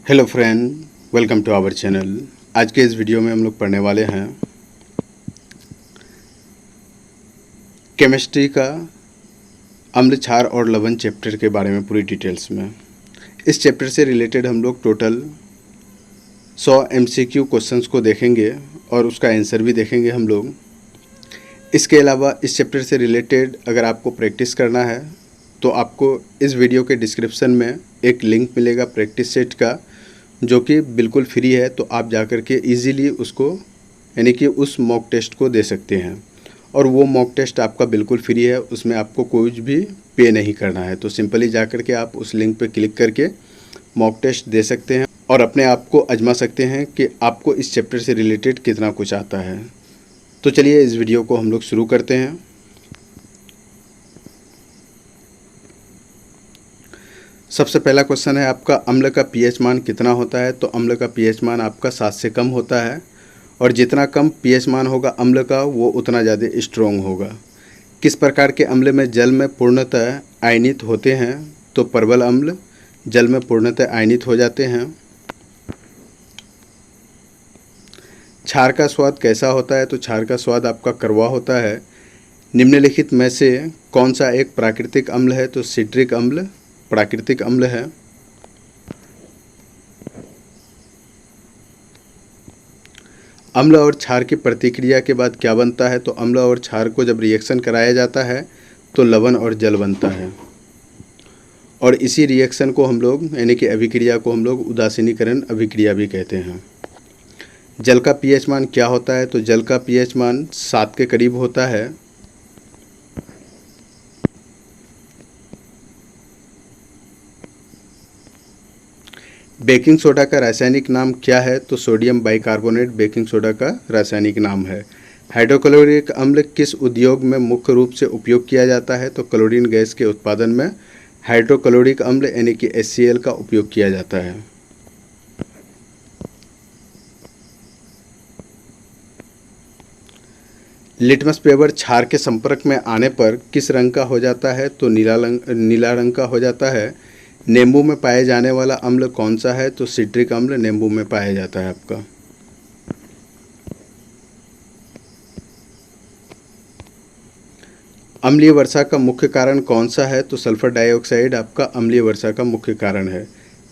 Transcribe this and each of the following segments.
Hello friend, welcome to our channel. आज के इस वीडियो में हम लोग पढ़ने वाले हैं केमिस्ट्री का अम्ल क्षार और लवण चैप्टर के बारे में पूरी डिटेल्स में। इस चैप्टर से रिलेटेड हम लोग टोटल 100 MCQ क्वेश्चंस को देखेंगे और उसका आंसर भी देखेंगे हम लोग। इसके अलावा इस चैप्टर से रिलेटेड अगर आपको प्रैक्टिस करना है तो आपको इस वीडियो के डिस्क्रिप्शन में एक लिंक मिलेगा प्रैक्टिस सेट का, जो कि बिल्कुल फ्री है। तो आप जाकर के इजीली उसको यानी कि उस मॉक टेस्ट को दे सकते हैं और वो मॉक टेस्ट आपका बिल्कुल फ्री है, उसमें आपको कोई भी पे नहीं करना है। तो सिंपली जाकर के आप उस लिंक पर क्लिक करके मॉक टेस्ट दे सकते हैं और अपने आप को आजमा सकते हैं कि आपको इस चैप्टर से रिलेटेड कितना कुछ आता है। तो चलिए इस वीडियो को हम लोग शुरू करते हैं। सबसे पहला क्वेश्चन है आपका, अम्ल का पीएच मान कितना होता है? तो अम्ल का पीएच मान आपका 7 से कम होता है और जितना कम पीएच मान होगा अम्ल का वो उतना ज़्यादा स्ट्रॉन्ग होगा। किस प्रकार के अम्ल में जल में पूर्णतः आयनित होते हैं? तो परवल अम्ल जल में पूर्णतः आयनित हो जाते हैं। क्षार का स्वाद कैसा होता है? तो क्षार का स्वाद आपका कड़वा होता है। निम्नलिखित में से कौन सा एक प्राकृतिक अम्ल है? तो सिट्रिक अम्ल प्राकृतिक अम्ल है। अम्ल और क्षार की प्रतिक्रिया के बाद क्या बनता है? तो अम्ल और क्षार को जब रिएक्शन कराया जाता है तो लवण और जल बनता है और इसी रिएक्शन को हम लोग यानी कि अभिक्रिया को हम लोग उदासीनीकरण अभिक्रिया भी कहते हैं। जल का पीएच मान क्या होता है? तो जल का पीएच मान 7 के करीब होता है। बेकिंग सोडा का रासायनिक नाम क्या है? तो सोडियम बाइकार्बोनेट बेकिंग सोडा का रासायनिक नाम है। हाइड्रोक्लोरिक अम्ल किस उद्योग में मुख्य रूप से उपयोग किया जाता है? तो क्लोरीन गैस के उत्पादन में हाइड्रोक्लोरिक अम्ल यानी कि HCl का उपयोग किया जाता है। लिटमस पेपर क्षार के संपर्क में आने पर किस रंग का हो जाता है? तो नीला रंग का हो जाता है। नींबू में पाए जाने वाला अम्ल कौन सा है? तो सिट्रिक अम्ल नींबू में पाया जाता है आपका। अम्लीय वर्षा का मुख्य कारण कौन सा है? तो सल्फर डाइऑक्साइड आपका अम्लीय वर्षा का मुख्य कारण है।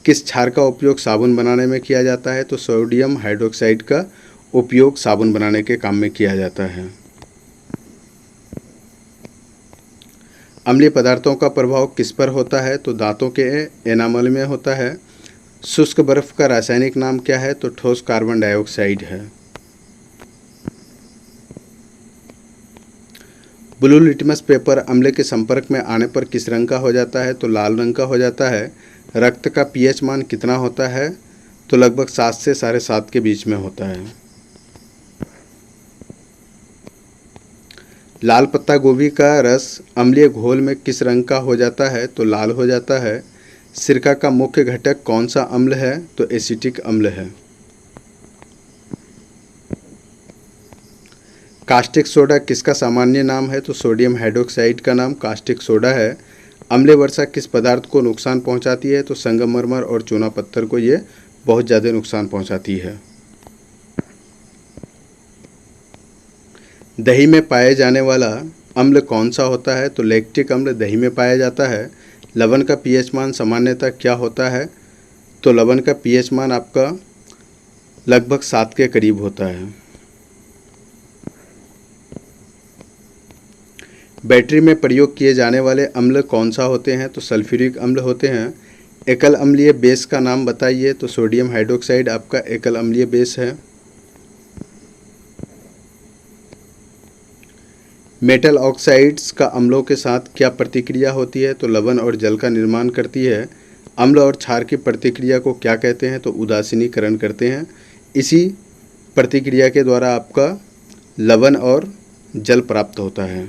किस क्षार का उपयोग साबुन बनाने में किया जाता है? तो सोडियम हाइड्रोक्साइड का उपयोग साबुन बनाने के काम में किया जाता है। अम्लीय पदार्थों का प्रभाव किस पर होता है? तो दांतों के एनामल में होता है। शुष्क बर्फ का रासायनिक नाम क्या है? तो ठोस कार्बन डाइऑक्साइड है। ब्लू लिटमस पेपर अम्ल के संपर्क में आने पर किस रंग का हो जाता है? तो लाल रंग का हो जाता है। रक्त का पीएच मान कितना होता है? तो लगभग 7 से 7.5 के बीच में होता है। लाल पत्ता गोभी का रस अम्लीय घोल में किस रंग का हो जाता है? तो लाल हो जाता है। सिरका का मुख्य घटक कौन सा अम्ल है? तो एसिटिक अम्ल है। कास्टिक सोडा किसका सामान्य नाम है? तो सोडियम हाइड्रोक्साइड का नाम कास्टिक सोडा है। अम्लीय वर्षा किस पदार्थ को नुकसान पहुंचाती है? तो संगमरमर और चूना पत्थर को ये बहुत ज़्यादा नुकसान पहुंचाती है। दही में पाए जाने वाला अम्ल कौन सा होता है? तो लैक्टिक अम्ल दही में पाया जाता है। लवण का पीएच मान सामान्यतः क्या होता है? तो लवण का पीएच मान आपका लगभग 7 के करीब होता है। बैटरी में प्रयोग किए जाने वाले अम्ल कौन सा होते हैं? तो सल्फ्यूरिक अम्ल होते हैं। एकल अम्लीय बेस का नाम बताइए? तो सोडियम हाइड्रोक्साइड आपका एकल अम्लीय बेस है। मेटल ऑक्साइड्स का अम्लों के साथ क्या प्रतिक्रिया होती है? तो लवण और जल का निर्माण करती है। अम्ल और क्षार की प्रतिक्रिया को क्या कहते हैं? तो उदासीनीकरण करते हैं। इसी प्रतिक्रिया के द्वारा आपका लवण और जल प्राप्त होता है।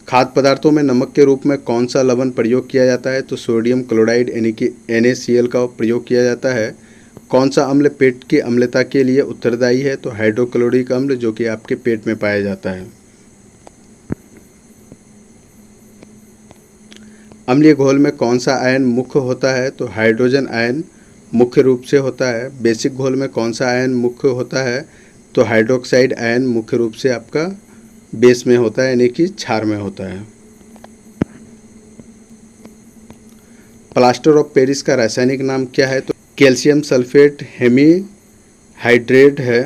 खाद्य पदार्थों में नमक के रूप में कौन सा लवण प्रयोग किया जाता है? तो सोडियम क्लोराइड यानी कि NaCl का प्रयोग किया जाता है। कौन सा अम्ल पेट की अम्लता के लिए उत्तरदायी है? तो हाइड्रोक्लोरिक अम्ल, जो कि आपके पेट में पाया जाता है। अम्लीय घोल में कौन सा आयन मुख्य होता है? तो हाइड्रोजन आयन मुख्य रूप से होता है। बेसिक घोल में कौन सा आयन मुख्य होता है? तो हाइड्रोक्साइड आयन मुख्य रूप से आपका बेस में होता है, यानी कि क्षार में होता है। प्लास्टर ऑफ पेरिस का रासायनिक नाम क्या है? तो कैल्शियम सल्फेट हेमीहाइड्रेट है।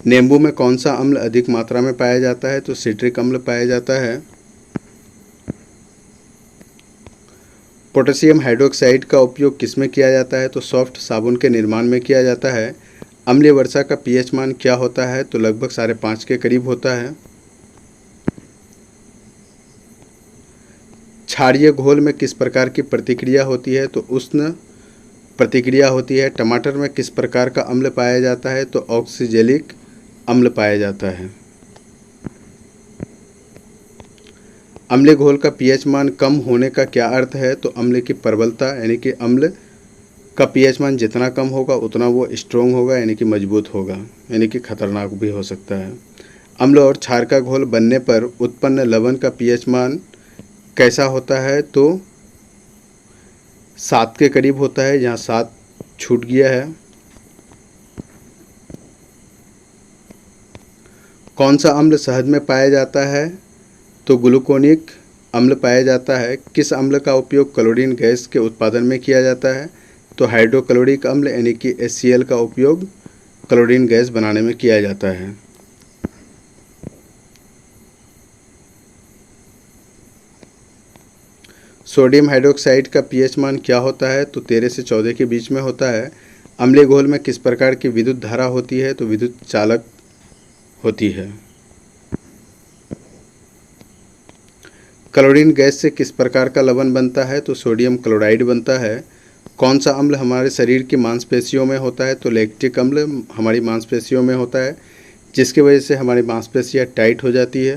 नींबू में कौन सा अम्ल अधिक मात्रा में पाया जाता है? तो सिट्रिक अम्ल पाया जाता है। पोटेशियम हाइड्रोक्साइड का उपयोग किसमें किया जाता है? तो सॉफ्ट साबुन के निर्माण में किया जाता है। अम्लीय वर्षा का पीएच मान क्या होता है? तो लगभग 5.5 के करीब होता है। क्षारीय घोल में किस प्रकार की प्रतिक्रिया होती है? तो उष्ण प्रतिक्रिया होती है। टमाटर में किस प्रकार का अम्ल पाया जाता है? तो ऑक्सीजेलिक अम्ल पाया जाता है। अम्लीय घोल का पीएच मान कम होने का क्या अर्थ है? तो अम्ल की प्रबलता, यानी कि अम्ल का पीएच मान जितना कम होगा उतना वो स्ट्रोंग होगा, यानी कि मजबूत होगा, यानी कि खतरनाक भी हो सकता है। अम्ल और क्षार का घोल बनने पर उत्पन्न लवण का पीएच मान कैसा होता है? तो 7 के करीब होता है। यहाँ 7 छूट गया है। कौन सा अम्ल शहद में पाया जाता है? तो ग्लूकोनिक अम्ल पाया जाता है। किस अम्ल का उपयोग क्लोरीन गैस के उत्पादन में किया जाता है? तो हाइड्रोक्लोरिक अम्ल, यानी कि HCl का उपयोग क्लोरीन गैस बनाने में किया जाता है। सोडियम हाइड्रोक्साइड का पीएच मान क्या होता है? तो 13 से 14 के बीच में होता है। अम्लीय घोल में किस प्रकार की विद्युत धारा होती है? तो विद्युत चालक होती है। क्लोरीन गैस से किस प्रकार का लवण बनता है? तो सोडियम क्लोराइड बनता है। कौन सा अम्ल हमारे शरीर की मांसपेशियों में होता है? तो लैक्टिक अम्ल हमारी मांसपेशियों में होता है, जिसकी वजह से हमारी मांसपेशियाँ टाइट हो जाती है।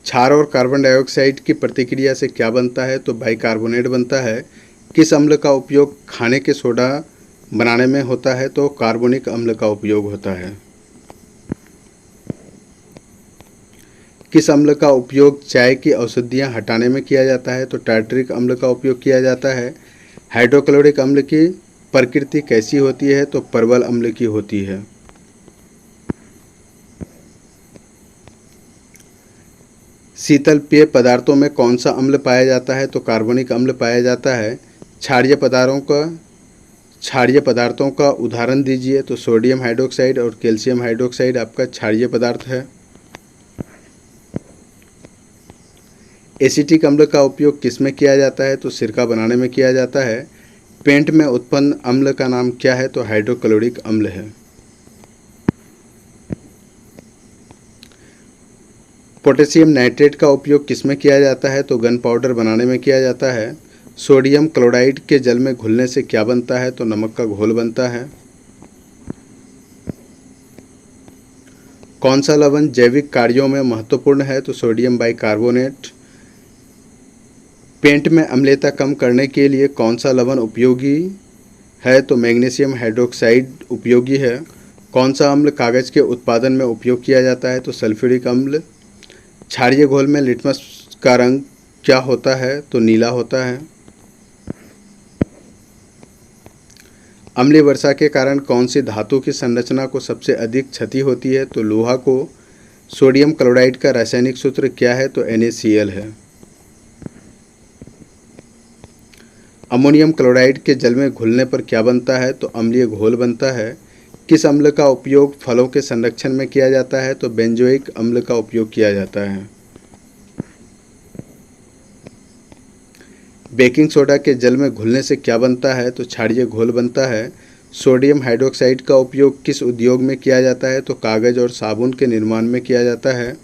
क्षार और कार्बन डाइऑक्साइड की प्रतिक्रिया से क्या बनता है? तो बाइकार्बोनेट बनता है। किस अम्ल का उपयोग खाने के सोडा बनाने में होता है? तो कार्बोनिक अम्ल का उपयोग होता है। किस अम्ल का उपयोग चाय की औषधियाँ हटाने में किया जाता है? तो टार्टरिक अम्ल का उपयोग किया जाता है। हाइड्रोक्लोरिक अम्ल की प्रकृति कैसी होती है? तो प्रबल अम्ल की होती है। शीतल पेय पदार्थों में कौन सा अम्ल पाया जाता है? तो कार्बनिक अम्ल पाया जाता है। क्षारीय पदार्थों का उदाहरण दीजिए। तो सोडियम हाइड्रोक्साइड और कैल्शियम हाइड्रोक्साइड आपका क्षारीय पदार्थ है। एसिटिक अम्ल का उपयोग किस में किया जाता है? तो सिरका बनाने में किया जाता है। पेंट में उत्पन्न अम्ल का नाम क्या है? तो हाइड्रोक्लोरिक अम्ल है। पोटेशियम नाइट्रेट का उपयोग किस में किया जाता है? तो गन पाउडर बनाने में किया जाता है। सोडियम क्लोराइड के जल में घुलने से क्या बनता है? तो नमक का घोल बनता है। कौन सा लवण जैविक कार्यों में महत्वपूर्ण है? तो सोडियम बाइकार्बोनेट। पेंट में अम्लता कम करने के लिए कौन सा लवण उपयोगी है? तो मैग्नीशियम हाइड्रोक्साइड उपयोगी है। कौन सा अम्ल कागज के उत्पादन में उपयोग किया जाता है? तो सल्फ्यूरिक अम्ल। क्षारीय घोल में लिटमस का रंग क्या होता है? तो नीला होता है। अम्लीय वर्षा के कारण कौन सी धातु की संरचना को सबसे अधिक क्षति होती है? तो लोहा को। सोडियम क्लोराइड का रासायनिक सूत्र क्या है? तो NaCl है। अमोनियम क्लोराइड के जल में घुलने पर क्या बनता है? तो अम्लीय घोल बनता है। किस अम्ल का उपयोग फलों के संरक्षण में किया जाता है? तो बेंजोइक अम्ल का उपयोग किया जाता है। बेकिंग सोडा के जल में घुलने से क्या बनता है? तो क्षारीय घोल बनता है। सोडियम हाइड्रोक्साइड का उपयोग किस उद्योग में किया जाता है? तो कागज और साबुन के निर्माण में किया जाता है।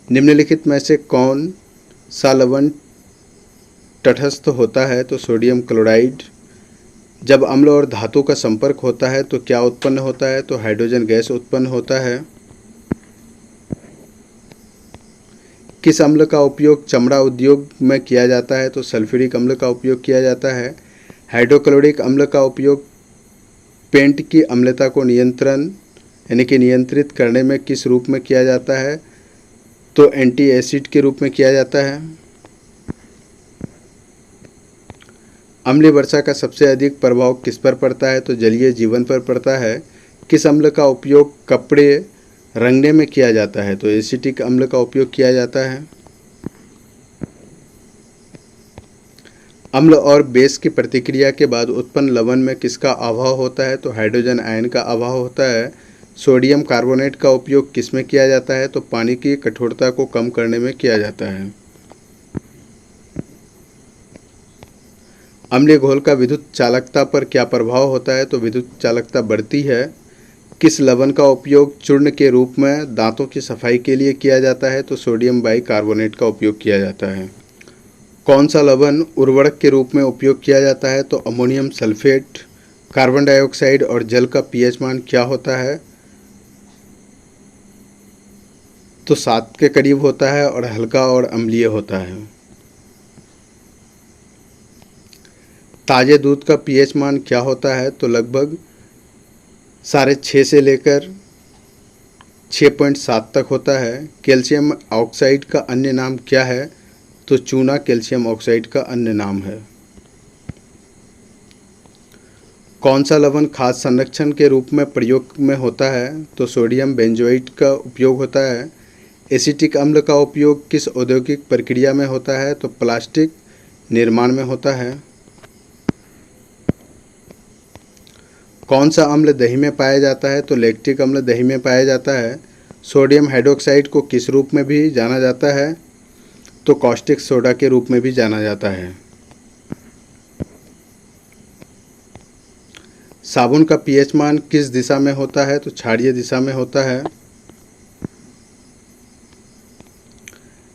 निम्नलिखित में से कौन सा लवण तटस्थ होता है? तो सोडियम क्लोराइड। जब अम्ल और धातु का संपर्क होता है तो क्या उत्पन्न होता है? तो हाइड्रोजन गैस उत्पन्न होता है। किस अम्ल का उपयोग चमड़ा उद्योग में किया जाता है? तो सल्फ्यूरिक अम्ल का उपयोग किया जाता है। हाइड्रोक्लोरिक अम्ल का उपयोग पेंट की अम्लता को नियंत्रण यानी कि नियंत्रित करने में किस रूप में किया जाता है, तो एंटी एसिड के रूप में किया जाता है। अम्लीय वर्षा का सबसे अधिक प्रभाव किस पर पड़ता है, तो जलीय जीवन पर पड़ता है। किस अम्ल का उपयोग कपड़े रंगने में किया जाता है, तो एसिटिक अम्ल का उपयोग किया जाता है। अम्ल और बेस की प्रतिक्रिया के बाद उत्पन्न लवण में किसका अभाव होता है, तो हाइड्रोजन आयन का अभाव होता है। सोडियम कार्बोनेट का उपयोग किस में किया जाता है, तो पानी की कठोरता को कम करने में किया जाता है। अम्लीय घोल का विद्युत चालकता पर क्या प्रभाव होता है, तो विद्युत चालकता बढ़ती है। किस लवण का उपयोग चूर्ण के रूप में दांतों की सफाई के लिए किया जाता है, तो सोडियम बाइकार्बोनेट का उपयोग किया जाता है। कौन सा लवण उर्वरक के रूप में उपयोग किया जाता है, तो अमोनियम सल्फेट। कार्बन डाइऑक्साइड और जल का पीएच मान क्या होता है, तो 7 के करीब होता है और हल्का और अम्लीय होता है। ताजे दूध का पीएच मान क्या होता है, तो लगभग 6.5 से लेकर 6.7 तक होता है। कैल्शियम ऑक्साइड का अन्य नाम क्या है, तो चूना कैल्शियम ऑक्साइड का अन्य नाम है। कौन सा लवण खाद्य संरक्षण के रूप में प्रयोग में होता है, तो सोडियम बेंजोएट का उपयोग होता है। एसिटिक अम्ल का उपयोग किस औद्योगिक प्रक्रिया में होता है, तो प्लास्टिक निर्माण में होता है। कौन सा अम्ल दही में पाया जाता है, तो लैक्टिक अम्ल दही में पाया जाता है। सोडियम हाइड्रोक्साइड को किस रूप में भी जाना जाता है, तो कॉस्टिक सोडा के रूप में भी जाना जाता है। साबुन का पीएच मान किस दिशा में होता है, तो क्षारीय दिशा में होता है।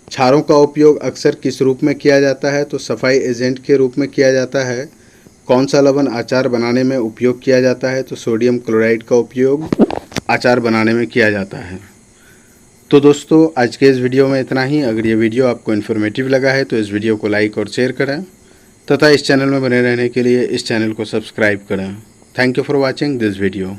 क्षारों का उपयोग अक्सर किस रूप में किया जाता है, तो सफाई एजेंट के रूप में किया जाता है। कौन सा लवण अचार बनाने में उपयोग किया जाता है, तो सोडियम क्लोराइड का उपयोग अचार बनाने में किया जाता है। तो दोस्तों आज के इस वीडियो में इतना ही। अगर ये वीडियो आपको इन्फॉर्मेटिव लगा है तो इस वीडियो को लाइक और शेयर करें तथा इस चैनल में बने रहने के लिए इस चैनल को सब्सक्राइब करें। Thank you for watching this video.